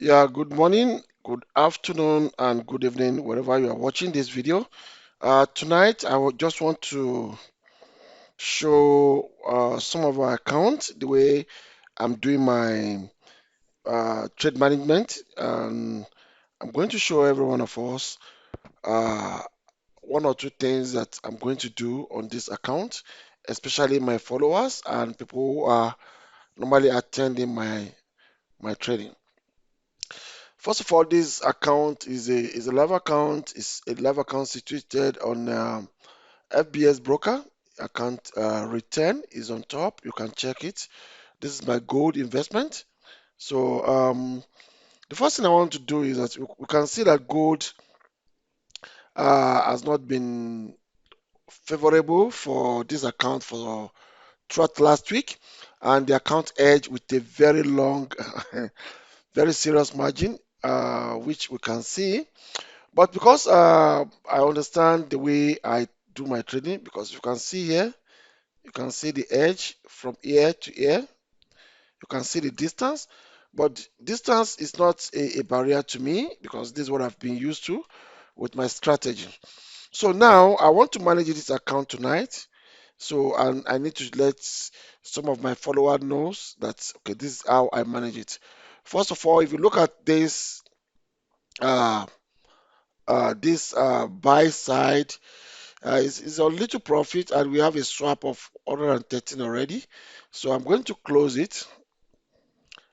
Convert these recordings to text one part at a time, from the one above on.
Yeah, good morning, good afternoon, and good evening, wherever you are watching this video. Tonight, I would just want to show some of our accounts, the way I'm doing my trade management, and I'm going to show every one of us uh, one or two things that I'm going to do on this account, especially my followers and people who are normally attending my trading. First of all, this account is a live account. It's a live account situated on FBS broker. Account return is on top. You can check it. This is my gold investment. So the first thing I want to do is that we can see that gold has not been favorable for this account for throughout last week, and the account edged with a very long, very serious margin, which we can see. But because I understand the way I do my trading, because you can see here, you can see the edge from ear to ear, you can see the distance, but distance is not a barrier to me because this is what I've been used to with my strategy. So now I want to manage this account tonight. So and I need to let some of my follower knows that okay, this is how I manage it. First of all, if you look at uh, this buy side, it's a little profit, and we have a swap of 113 already. So I'm going to close it,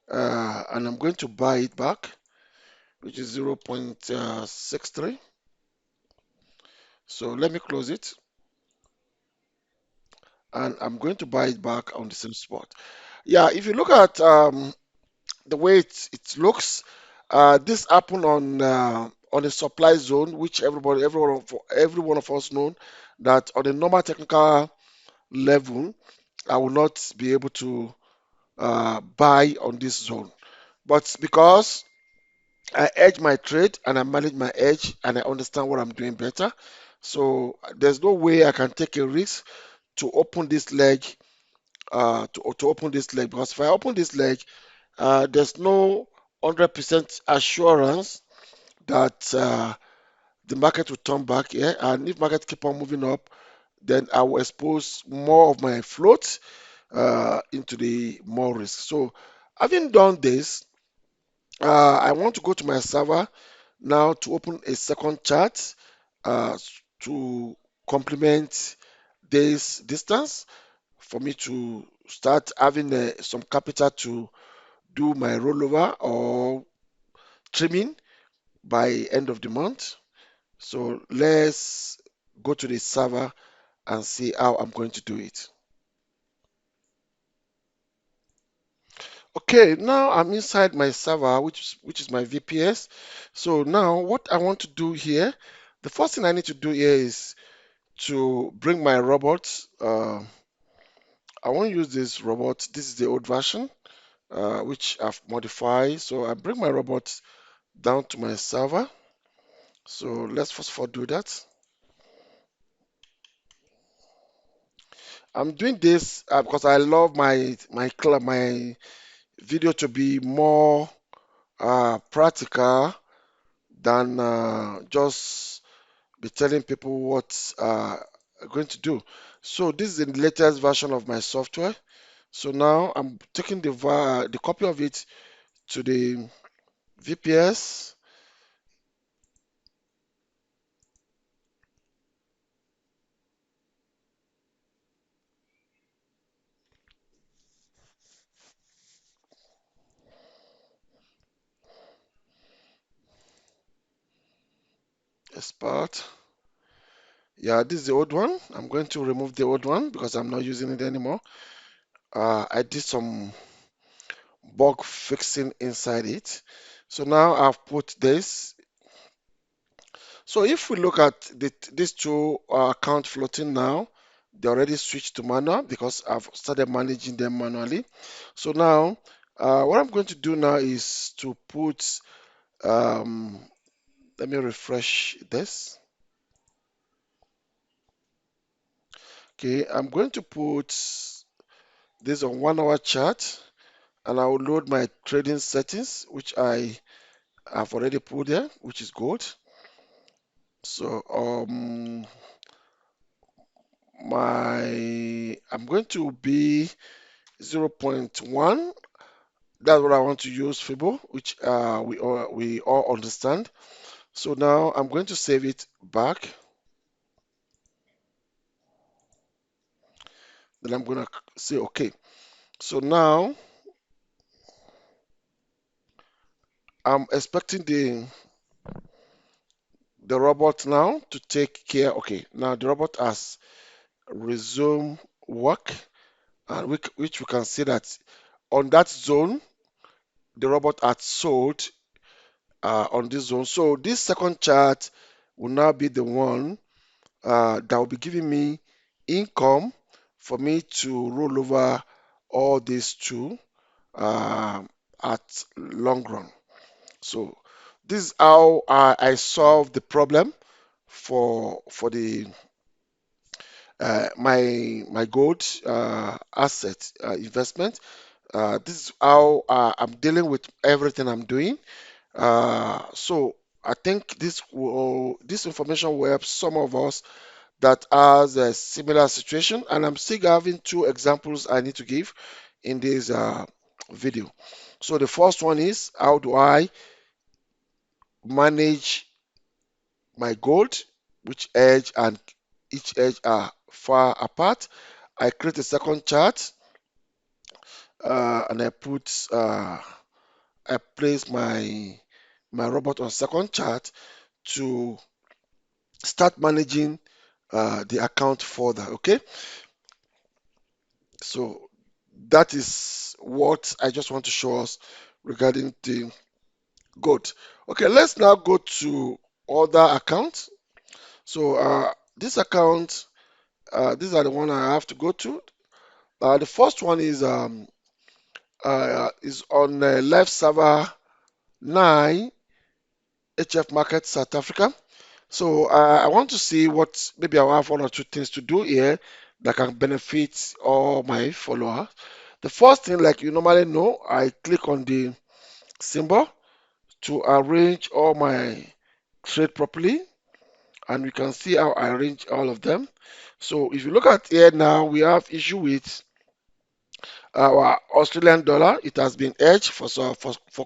and I'm going to buy it back, which is 0.63. So let me close it, and I'm going to buy it back on the same spot. Yeah, if you look at the way it looks, this happened on a supply zone, which every one of us know that on a normal technical level, I will not be able to buy on this zone. But because I edge my trade and I manage my edge and I understand what I'm doing better, so there's no way I can take a risk to open this leg, to open this leg, because if I open this leg, there's no 100% assurance that the market will turn back here, and if market keep on moving up, then I will expose more of my float into the more risk. So having done this, I want to go to my server now to open a second chart to complement this distance for me to start having some capital to do my rollover or trimming by end of the month. So let's go to the server and see how I'm going to do it. Okay, now I'm inside my server, which is my VPS. So now what I want to do here, the first thing I need to do here is to bring my robot. I want to use this robot. This is the old version, which I've modified. So I bring my robot down to my server. So let's first of all do that. I'm doing this because I love my video to be more practical than just be telling people what I'm going to do. So this is the latest version of my software. So now I'm taking the copy of it to the VPS. Export. Yeah, this is the old one. I'm going to remove the old one because I'm not using it anymore. I did some bug fixing inside it. So now I've put this. So if we look at these two account floating now, they already switched to manual because I've started managing them manually. So now, what I'm going to do now is to put, um, let me refresh this. Okay, I'm going to put this on 1 hour chart, and I will load my trading settings, which I I've already put there, which is good. So I'm going to be 0.1. That's what I want to use Fibo, which we all understand. So now I'm going to save it back. Then I'm going to say okay. So now I'm expecting the robot now to take care. Okay, now the robot has resumed work, and which we can see that on that zone the robot had sold on this zone. So this second chart will now be the one that will be giving me income for me to roll over all these two uh, at long run. So this is how I solve the problem for the my gold asset investment. This is how I'm dealing with everything I'm doing. So I think this information will help some of us that has a similar situation, and I'm still having two examples I need to give in this video. So the first one is how do I manage my gold, which edge and each edge are far apart. I create a second chart and I place my robot on second chart to start managing the account further. Okay, so that is what I just want to show us regarding the gold. Okay, let's now go to other accounts. So this account, these are the one I have to go to. The first one is on live server 9 HF Market South Africa. So I want to see what maybe I'll have one or two things to do here that can benefit all my followers. The first thing, like you normally know, I click on the symbol to arrange all my trade properly, and we can see how I arrange all of them. So if you look at here now, we have issue with our Australian dollar. It has been hedged for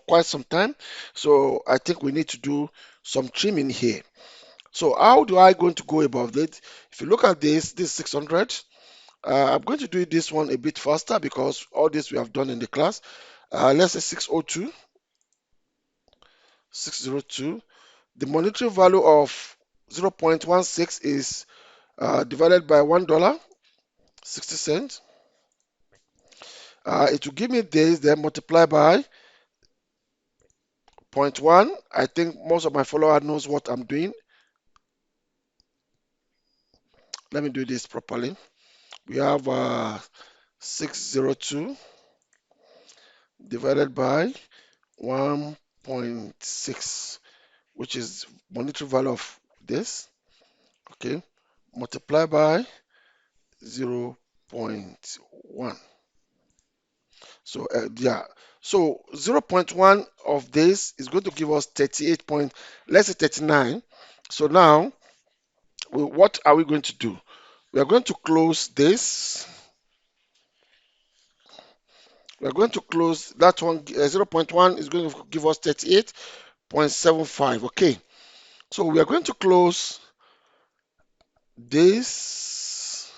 quite some time. So I think we need to do some trimming here. So how do I going to go about it? If you look at this 600, I'm going to do this one a bit faster because all this we have done in the class. Let's say 602, 602. The monetary value of 0.16 is divided by $1, 60 cents. It will give me this, then multiply by zero point 0.1. I think most of my follower knows what I'm doing. Let me do this properly. We have 602 divided by 1.6, which is monetary value of this. Okay, multiply by 0.1. So yeah, so 0.1 of this is going to give us 38 point, let's say 39. So now, what are we going to do? We are going to close this. We are going to close that one. 0.1 is going to give us 38.75. Okay, so we are going to close this.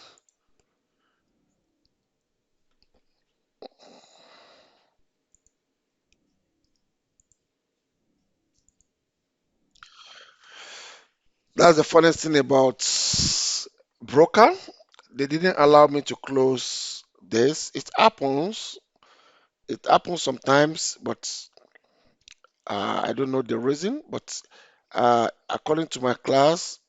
That's the funniest thing about broker. They didn't allow me to close this. It happens. It happens sometimes, but I don't know the reason. But according to my class,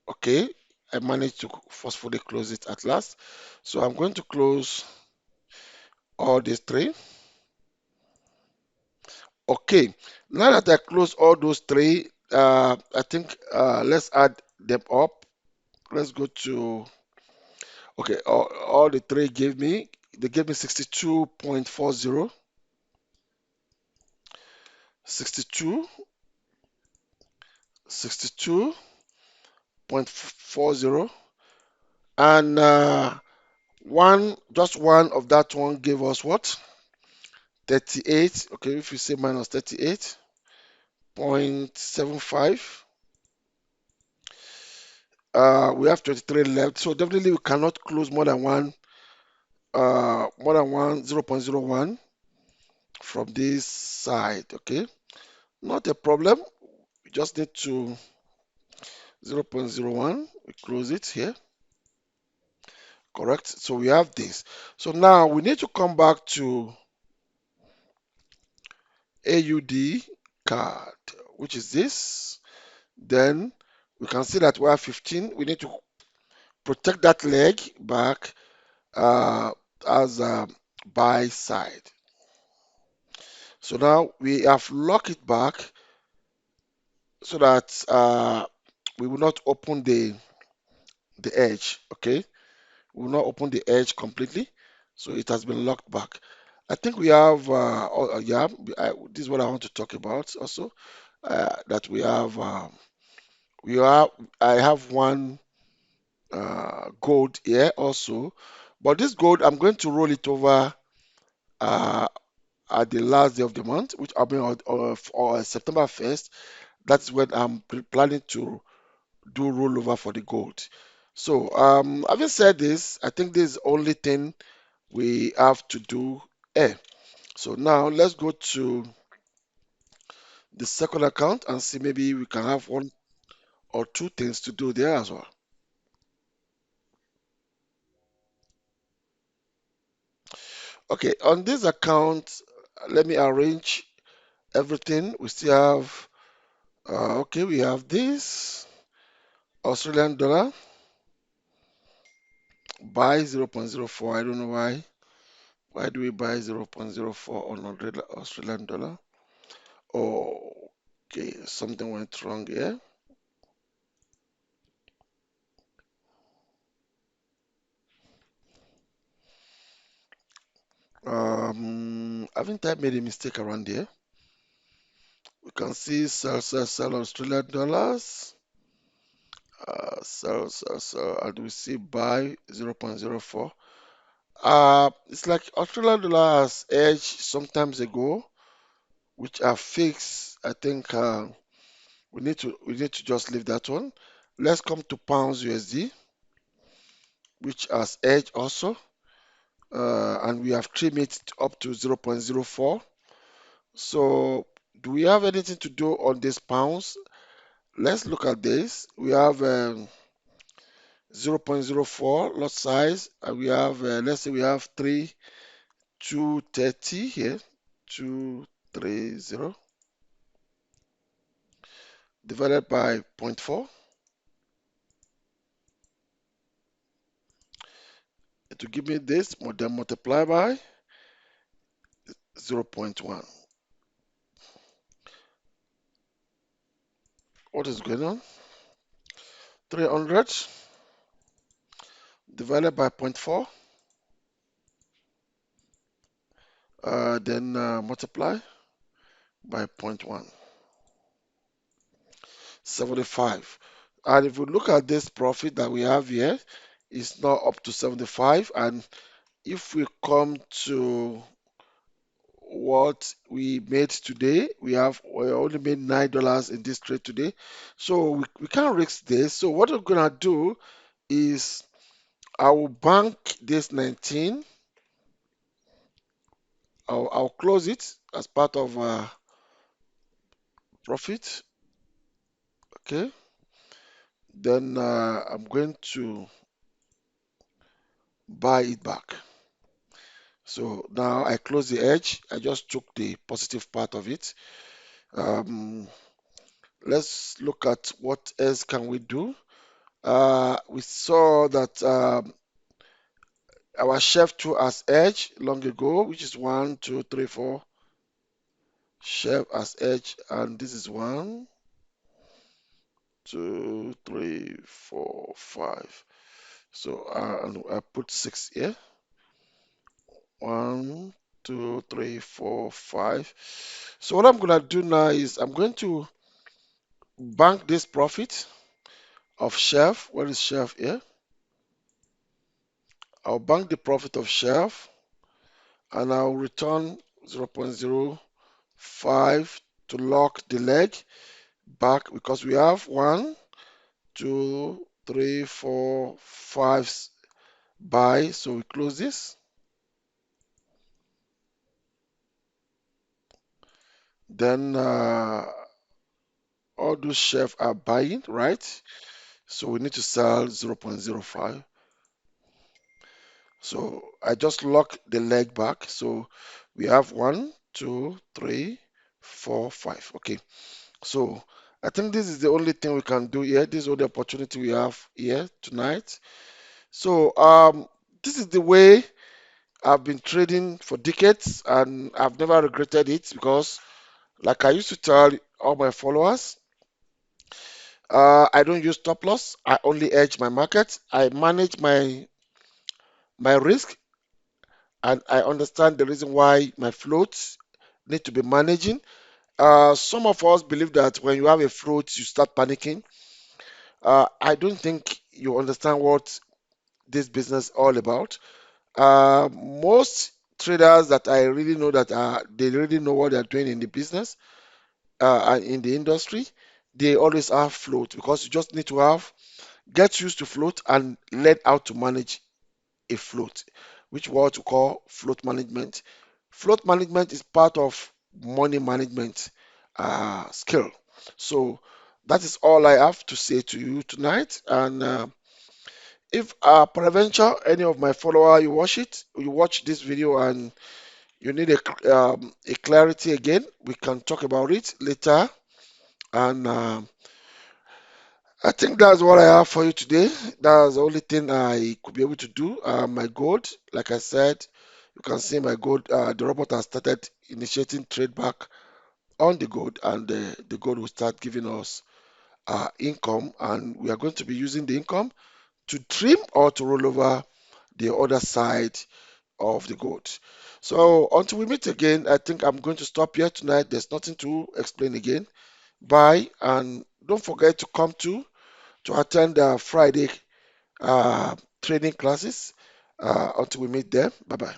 okay, I managed to forcefully close it at last. So I'm going to close all these three. Okay, now that I close all those three, I think let's add them up. Let's go to, okay, all the three they gave me 62.40, 62. 62.40, and just one of that one gave us what? 38. Okay, if you say minus 38.75, we have 23 left, so definitely we cannot close more than one 0.01 from this side. Okay, not a problem. We just need to 0.01. We close it here. Correct. So we have this. So now we need to come back to AUD card, which is this. Then we can see that we have 15. We need to protect that leg back uh, as a buy side. So now we have locked it back so that we will not open the edge. Okay, we will not open the edge completely. So it has been locked back. I think we have, yeah, this is what I want to talk about also. That we have, I have one gold here also, but this gold I'm going to roll it over uh, at the last day of the month, which I mean on September 1st. That's when I'm planning to do rollover for the gold. So, having said this, I think this is the only thing we have to do here. So now let's go to the second account and see maybe we can have one or two things to do there as well. Okay, on this account, let me arrange everything. We still have, okay, we have this Australian dollar buy 0.04. I don't know why. Why do we buy 0.04 on Australian dollar? Oh, okay, something went wrong here. Haven't I made a mistake around here? We can see sell Australian dollars. And we see buy 0.04. It's like Australian dollar has edged sometimes ago, which are fixed. I think we need to just leave that one. Let's come to pounds USD, which has edged also, and we have trimmed it up to 0.04. So, do we have anything to do on these pounds? Let's look at this. We have 0.04 lot size, and we have, let's say we have 230 here, 230 divided by zero point 0.4. It will give me this, then multiply by 0.1. What is going on? 300 divided by zero point 0.4, then multiply by zero point 0.1. 75. And if we look at this profit that we have here, it's not up to 75. And if we come to what we made today, we only made $9 in this trade today. So we can't risk this. So what we're gonna do is I will bank this 19. I'll close it as part of profit. Okay. Then I'm going to buy it back. So now I close the edge. I just took the positive part of it. Um, let's look at what else can we do. We saw that our chef 2 has edge long ago, which is 1, 2, 3, 4. Chef has edge, and this is 1, 2, 3, 4, 5. So and I put 6 here. 1, 2, 3, 4, 5. So what I'm gonna do now is I'm going to bank this profit of shelf. Where is shelf here? I'll bank the profit of shelf and I'll return 0.05 to lock the leg back because we have 1, 2, 3, 4, 5 buy. So we close this. Then all those shelf are buying, right? So we need to sell 0.05. So I just lock the leg back. So we have 1, 2, 3, 4, 5. Okay. So I think this is the only thing we can do here. This is all the opportunity we have here tonight. So this is the way I've been trading for decades, and I've never regretted it because, like I used to tell all my followers, I don't use stop loss. I only hedge my market. I manage my risk, and I understand the reason why my floats need to be managing. Some of us believe that when you have a float, you start panicking. I don't think you understand what this business all about. Most traders that I really know that they really know what they're doing in the business and in the industry, they always have float because you just need to have get used to float and learn how to manage a float, which what we call float management. Float management is part of money management skill. So that is all I have to say to you tonight. And if peradventure any of my follower you watch this video and you need a clarity again, we can talk about it later. And I think that's what I have for you today. That's the only thing I could be able to do. My gold, like I said, you can see my gold. The robot has started initiating trade back on the gold, and the gold will start giving us income, and we are going to be using the income to trim or to roll over the other side of the gold. So until we meet again, I think I'm going to stop here tonight. There's nothing to explain again. Bye, and don't forget to come to attend the Friday training classes. Until we meet there, bye bye.